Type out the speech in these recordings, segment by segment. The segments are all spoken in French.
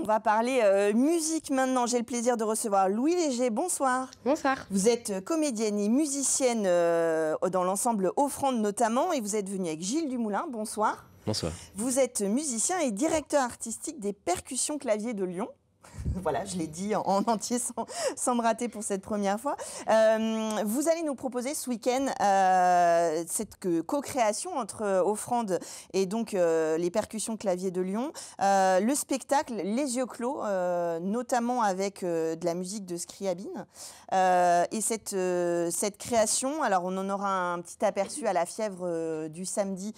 va parler musique maintenant. J'ai le plaisir de recevoir Louise Léger. Bonsoir. Bonsoir. Vous êtes comédienne et musicienne dans l'ensemble Offrande notamment, et vous êtes venue avec Gilles Dumoulin. Bonsoir. Bonsoir. Vous êtes musicien et directeur artistique des Percussions Claviers de Lyon. Voilà, je l'ai dit en entier sans me rater pour cette première fois. Vous allez nous proposer ce week-end cette co-création entre Offrande et donc les Percussions Claviers de Lyon. Le spectacle Les Yeux Clos, notamment avec de la musique de Scriabine. Et cette création, alors on en aura un petit aperçu à la Fièvre du samedi,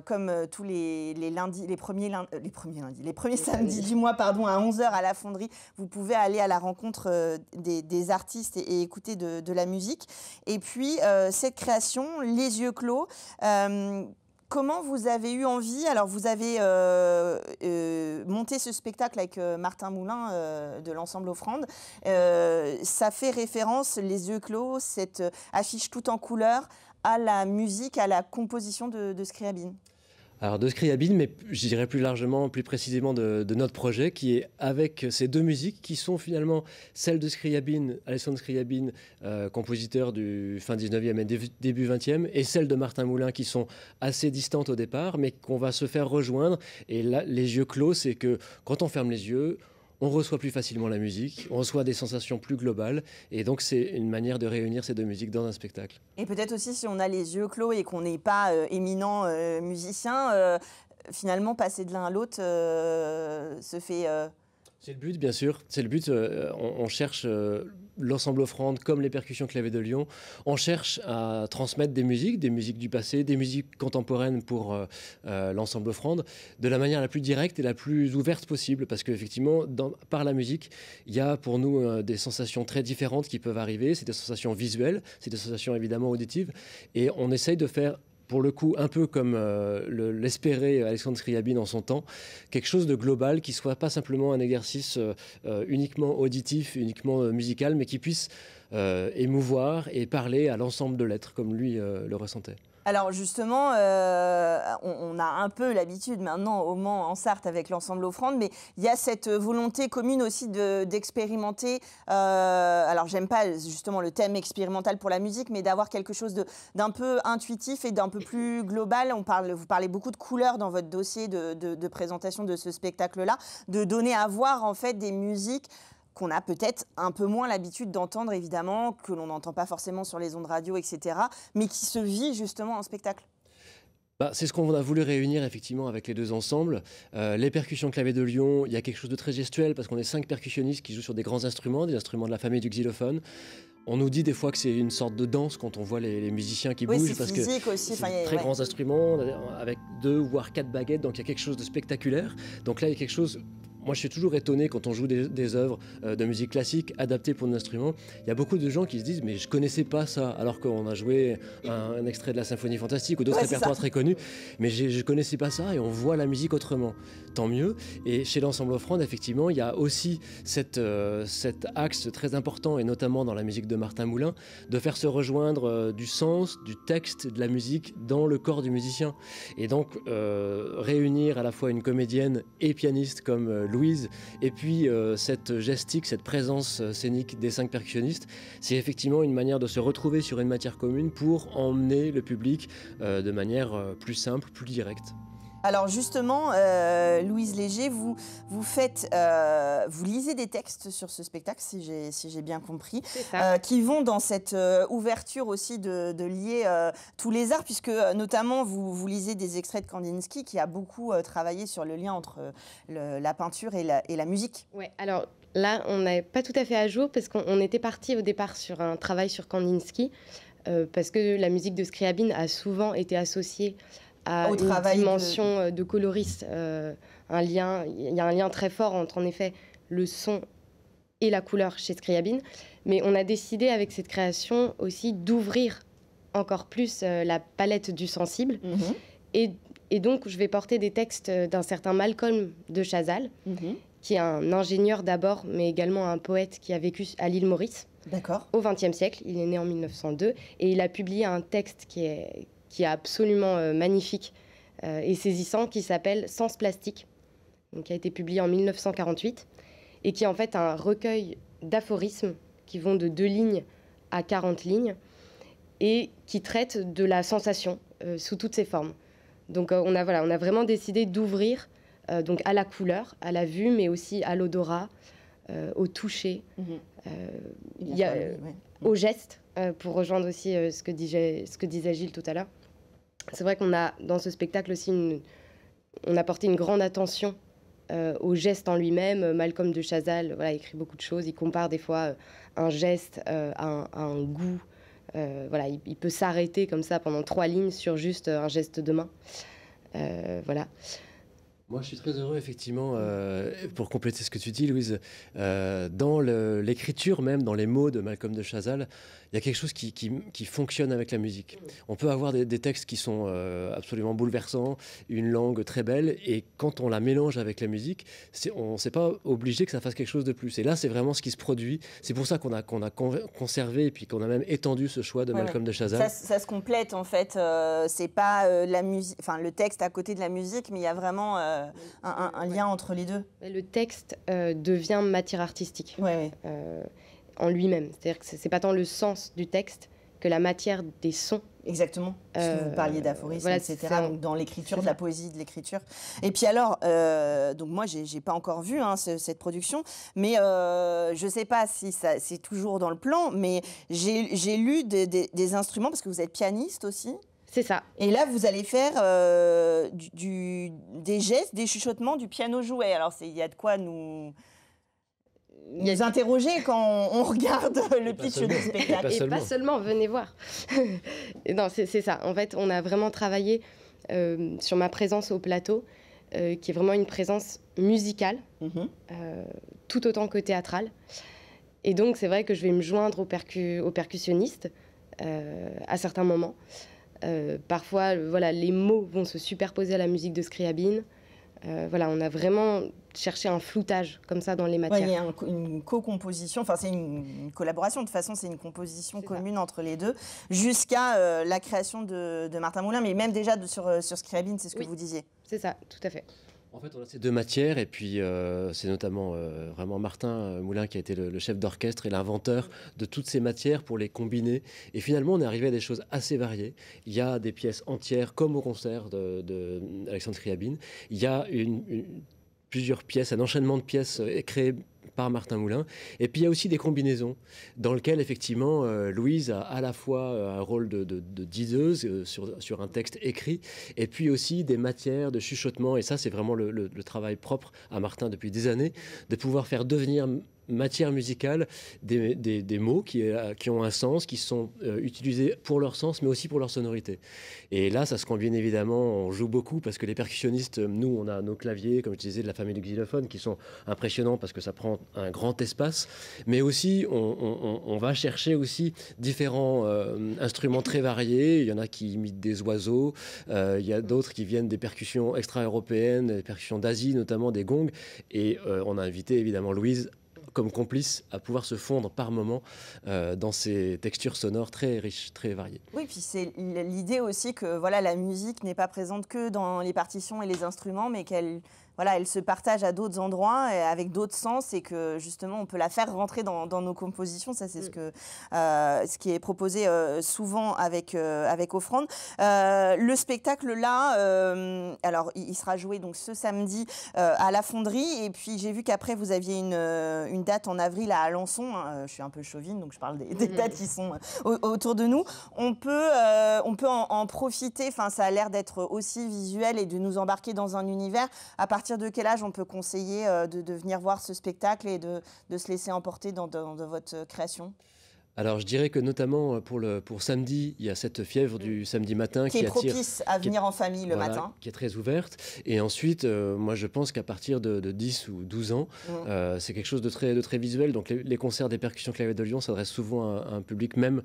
comme tous les lundis, les premiers samedis du mois, pardon, à 11h à la Fonderie. Vous pouvez aller à la rencontre des artistes et écouter de la musique. Et puis, cette création, Les Yeux Clos, comment vous avez eu envie? Alors, vous avez monté ce spectacle avec Martin Moulin de l'ensemble Offrande. Ça fait référence, Les Yeux Clos, cette affiche toute en couleurs, à la musique, à la composition de Scriabine. Alors de Scriabine, mais je dirais plus largement, plus précisément de notre projet, qui est avec ces deux musiques qui sont finalement celles de Scriabine, Alessandro Scriabine, compositeur du fin 19e et début 20e, et celles de Martin Moulin qui sont assez distantes au départ, mais qu'on va se faire rejoindre. Et là, les yeux clos, c'est que quand on ferme les yeux, on reçoit plus facilement la musique, on reçoit des sensations plus globales, et donc c'est une manière de réunir ces deux musiques dans un spectacle. Et peut-être aussi, si on a les yeux clos et qu'on n'est pas éminent musicien, finalement, passer de l'un à l'autre se fait... C'est le but, bien sûr. C'est le but. On cherche l'ensemble Offrande, comme les Percussions Claviers de Lyon. On cherche à transmettre des musiques du passé, des musiques contemporaines pour l'ensemble Offrande, de la manière la plus directe et la plus ouverte possible. Parce qu'effectivement, par la musique, il y a pour nous des sensations très différentes qui peuvent arriver. C'est des sensations visuelles, c'est des sensations évidemment auditives. Et on essaye de faire, pour le coup, un peu comme l'espérait Alessandro Scriabine en son temps, quelque chose de global qui ne soit pas simplement un exercice uniquement auditif, uniquement musical, mais qui puisse émouvoir et parler à l'ensemble de l'être, comme lui le ressentait. Alors justement, on a un peu l'habitude maintenant au Mans, en Sarthe, avec l'ensemble Offrande, mais il y a cette volonté commune aussi d'expérimenter, alors j'aime pas justement le thème expérimental pour la musique, mais d'avoir quelque chose d'un peu intuitif et d'un peu plus global. Vous parlez beaucoup de couleurs dans votre dossier de présentation de ce spectacle-là, de donner à voir en fait des musiques qu'on a peut-être un peu moins l'habitude d'entendre, évidemment, que l'on n'entend pas forcément sur les ondes radio, etc., mais qui se vit justement en spectacle. C'est ce qu'on a voulu réunir effectivement avec les deux ensembles. Les Percussions Claviers de Lyon, il y a quelque chose de très gestuel parce qu'on est 5 percussionnistes qui jouent sur des grands instruments, des instruments de la famille du xylophone. On nous dit des fois que c'est une sorte de danse quand on voit les musiciens qui bougent, parce que aussi, c'est très grands instruments avec 2 voire 4 baguettes, donc il y a quelque chose de spectaculaire. Donc là, il y a quelque chose... Moi, je suis toujours étonné quand on joue des œuvres de musique classique adaptées pour nos instruments. Il y a beaucoup de gens qui se disent « mais je connaissais pas ça », alors qu'on a joué un extrait de la Symphonie Fantastique ou d'autres répertoires très connus. Mais je connaissais pas ça et on voit la musique autrement. Tant mieux. Et chez l'ensemble Offrande, effectivement, il y a aussi cet axe très important, et notamment dans la musique de Martin Moulin, de faire se rejoindre du sens, du texte, de la musique dans le corps du musicien. Et donc, réunir à la fois une comédienne et pianiste comme Louise, et puis cette gestique, cette présence scénique des 5 percussionnistes, c'est effectivement une manière de se retrouver sur une matière commune pour emmener le public de manière plus simple, plus directe. Alors justement, Louise Léger, vous lisez des textes sur ce spectacle, si j'ai bien compris, qui vont dans cette ouverture aussi de lier tous les arts, puisque notamment vous lisez des extraits de Kandinsky, qui a beaucoup travaillé sur le lien entre la peinture et la musique. Ouais, alors là, on n'est pas tout à fait à jour, parce qu'on était parti au départ sur un travail sur Kandinsky, parce que la musique de Scriabine a souvent été associée à une dimension de coloriste, il y a un lien très fort entre en effet le son et la couleur chez Scriabine, mais on a décidé avec cette création aussi d'ouvrir encore plus la palette du sensible, et donc je vais porter des textes d'un certain Malcolm de Chazal, qui est un ingénieur d'abord, mais également un poète qui a vécu à l'île Maurice au XXe siècle. Il est né en 1902 et il a publié un texte qui est absolument magnifique et saisissant, qui s'appelle « Sens plastique ». donc, qui a été publié en 1948 et qui est en fait un recueil d'aphorismes qui vont de 2 lignes à 40 lignes et qui traite de la sensation sous toutes ses formes. Donc on a vraiment décidé d'ouvrir donc à la couleur, à la vue, mais aussi à l'odorat, au toucher, au geste, pour rejoindre aussi ce que disait Gilles tout à l'heure. C'est vrai qu'on a dans ce spectacle aussi on a porté une grande attention au geste en lui-même. Malcolm de Chazal écrit beaucoup de choses. Il compare des fois un geste à un goût. Il peut s'arrêter comme ça pendant 3 lignes sur juste un geste de main. Voilà. Moi, je suis très heureux, effectivement, pour compléter ce que tu dis, Louise, dans l'écriture même, dans les mots de Malcolm de Chazal, il y a quelque chose qui fonctionne avec la musique. On peut avoir des textes qui sont absolument bouleversants, une langue très belle, et quand on la mélange avec la musique, on ne s'est pas obligé que ça fasse quelque chose de plus. Et là, c'est vraiment ce qui se produit. C'est pour ça qu'on a conservé et puis qu'on a même étendu ce choix de Malcolm de Chazal. Ça se complète, en fait. C'est pas la musique, enfin le texte à côté de la musique, mais il y a vraiment un lien entre les deux. Le texte devient matière artistique en lui-même. C'est-à-dire que c'est pas tant le sens du texte que la matière des sons. Exactement, parce que vous parliez d'aphorisme, etc. Donc dans l'écriture, de la poésie, de l'écriture. Et puis alors, donc moi, j'ai pas encore vu cette production, mais je sais pas si c'est toujours dans le plan, mais j'ai lu des instruments, parce que vous êtes pianiste aussi. C'est ça. Et là, vous allez faire des gestes, des chuchotements, du piano joué. Alors, il y a de quoi nous interroger quand on regarde le pitch du spectacle. Et pas seulement, venez voir. Non, c'est ça. En fait, on a vraiment travaillé sur ma présence au plateau, qui est vraiment une présence musicale, tout autant que théâtrale. Et donc, c'est vrai que je vais me joindre aux percussionnistes à certains moments. Parfois, les mots vont se superposer à la musique de Scriabine. On a vraiment cherché un floutage comme ça dans les matières. Il y a une co-composition, enfin c'est une collaboration, de toute façon c'est une composition commune entre les deux, jusqu'à la création de Martin Moulin, mais même déjà sur Scriabine, c'est ce que vous disiez. C'est ça, tout à fait. En fait, on a ces 2 matières, et puis c'est notamment vraiment Martin Moulin qui a été le chef d'orchestre et l'inventeur de toutes ces matières pour les combiner. Et finalement, on est arrivé à des choses assez variées. Il y a des pièces entières, comme au concert d'Alexandre Scriabine. Il y a plusieurs pièces, un enchaînement de pièces créées par Martin Moulin. Et puis il y a aussi des combinaisons dans lesquelles effectivement Louise a à la fois un rôle de diseuse sur un texte écrit, et puis aussi des matières de chuchotement. Et ça, c'est vraiment le travail propre à Martin depuis des années, de pouvoir faire devenir matière musicale des mots qui ont un sens, qui sont utilisés pour leur sens, mais aussi pour leur sonorité. Et là, ça se combine évidemment, on joue beaucoup, parce que les percussionnistes, nous, on a nos claviers, comme je disais, de la famille du xylophone, qui sont impressionnants parce que ça prend un grand espace, mais aussi, on va chercher aussi différents instruments très variés. Il y en a qui imitent des oiseaux, il y a d'autres qui viennent des percussions extra-européennes, des percussions d'Asie, notamment des gongs, et on a invité évidemment Louise comme complice à pouvoir se fondre par moment dans ces textures sonores très riches, très variées. Oui, puis c'est l'idée aussi que la musique n'est pas présente que dans les partitions et les instruments, mais qu'elle elle se partage à d'autres endroits et avec d'autres sens, et que justement on peut la faire rentrer dans nos compositions. Ça, c'est ce qui est proposé souvent avec Offrande. Le spectacle là, alors il sera joué donc ce samedi à la Fonderie, et puis j'ai vu qu'après vous aviez une date en avril à Alençon. Je suis un peu chauvine, donc je parle des dates qui sont autour de nous. On peut en profiter. Enfin, ça a l'air d'être aussi visuel et de nous embarquer dans un univers. À partir de quel âge on peut conseiller de venir voir ce spectacle et de se laisser emporter dans votre création ? Alors, je dirais que notamment pour samedi, il y a cette fièvre du samedi matin qui est propice à venir en famille le matin. Qui est très ouverte. Et ensuite, moi, je pense qu'à partir de 10 ou 12 ans, c'est quelque chose de très visuel. Donc, les concerts des percussions clavier de Lyon s'adressent souvent à un public même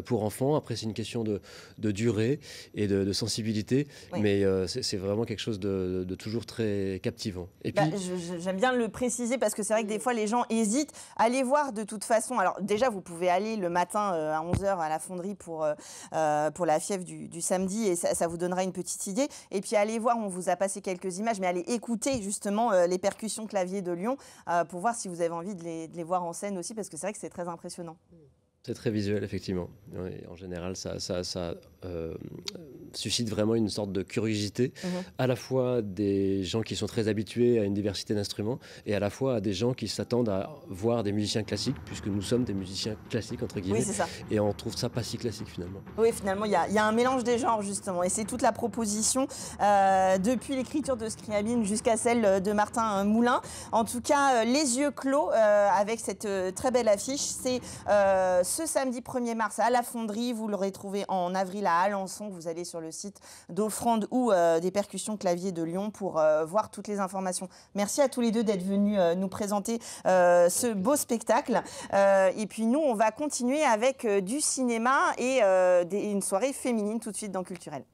pour enfants. Après, c'est une question de durée et de sensibilité. Oui. Mais c'est vraiment quelque chose de toujours très captivant. Et puis, j'aime bien le préciser, parce que c'est vrai que des fois, les gens hésitent à aller voir de toute façon. Alors, déjà, vous pouvez pouvez aller le matin à 11 h à la fonderie pour la fièvre du samedi et ça vous donnera une petite idée. Et puis allez voir, on vous a passé quelques images, mais allez écouter justement les percussions clavier de Lyon pour voir si vous avez envie de les voir en scène aussi, parce que c'est vrai que c'est très impressionnant. C'est très visuel, effectivement. Et en général, ça suscite vraiment une sorte de curiosité, à la fois des gens qui sont très habitués à une diversité d'instruments, et à la fois à des gens qui s'attendent à voir des musiciens classiques, puisque nous sommes des musiciens classiques, entre guillemets. Oui, c'est ça. Et on trouve ça pas si classique, finalement. Oui, finalement, il y a un mélange des genres, justement. Et c'est toute la proposition, depuis l'écriture de Scriabine jusqu'à celle de Martin Moulin. En tout cas, les yeux clos, avec cette très belle affiche. C'est ce samedi 1er mars à la Fonderie. Vous l'aurez trouvé en avril à Alençon. Vous allez sur le site d'Offrande ou des percussions clavier de Lyon pour voir toutes les informations. Merci à tous les deux d'être venus nous présenter ce beau spectacle. Et puis nous, on va continuer avec du cinéma et une soirée féminine tout de suite dans Culturel.